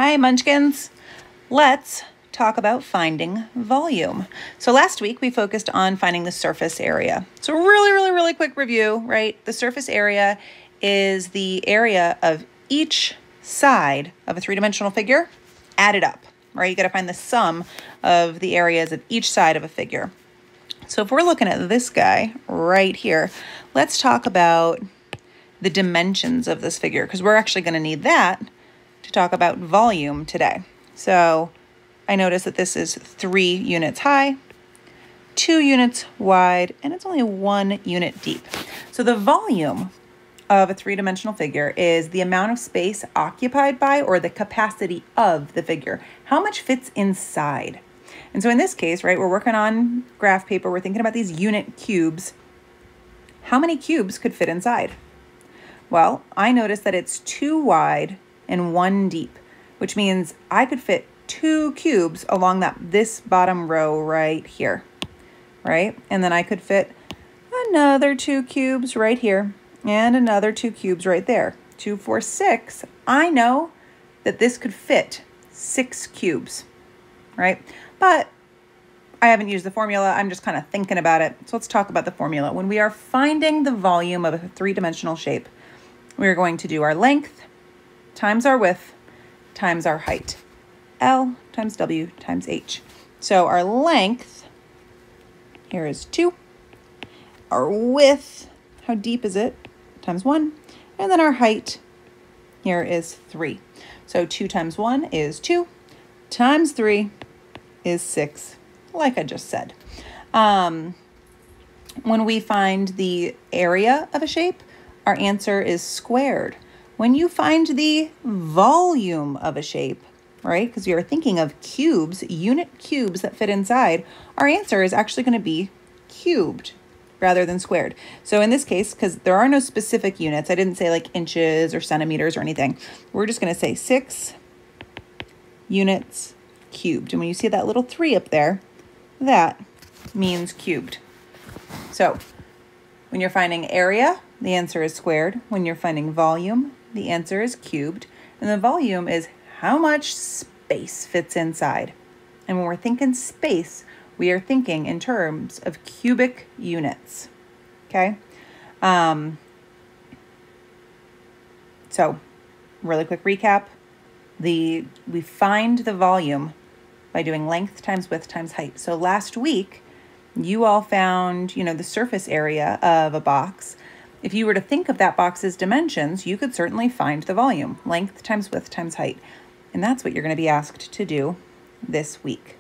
Hi, Munchkins. Let's talk about finding volume. So last week we focused on finding the surface area. So really quick review, right? The surface area is the area of each side of a three-dimensional figure added up, right? You got to find the sum of the areas of each side of a figure. So if we're looking at this guy right here, let's talk about the dimensions of this figure, because we're actually going to need that to talk about volume today. So I notice that this is 3 units high, 2 units wide, and it's only 1 unit deep. So the volume of a three-dimensional figure is the amount of space occupied by, or the capacity of the figure. How much fits inside? And so in this case, right, we're working on graph paper. We're thinking about these unit cubes. How many cubes could fit inside? Well, I noticed that it's 2 wide and 1 deep, which means I could fit 2 cubes along this bottom row right here, right? And then I could fit another 2 cubes right here and another 2 cubes right there. 2, 4, 6. I know that this could fit 6 cubes, right? But I haven't used the formula. I'm just kind of thinking about it. So let's talk about the formula. When we are finding the volume of a three-dimensional shape, we're going to do our length times our width times our height. L times W times H. So our length here is 2. Our width, how deep is it? Times 1. And then our height here is 3. So 2 times 1 is 2. Times 3 is 6, like I just said. When we find the area of a shape, our answer is squared. When you find the volume of a shape, right, because you're thinking of cubes, unit cubes that fit inside, our answer is actually going to be cubed rather than squared. So in this case, because there are no specific units, I didn't say like inches or centimeters or anything. We're just going to say 6 units cubed. And when you see that little 3 up there, that means cubed. So when you're finding area, the answer is squared. When you're finding volume, the answer is cubed. And the volume is how much space fits inside. And when we're thinking space, we are thinking in terms of cubic units. Okay? So really quick recap. We find the volume by doing length times width times height. So last week, you all found, the surface area of a box. If you were to think of that box's dimensions, you could certainly find the volume, length times width times height. And that's what you're going to be asked to do this week.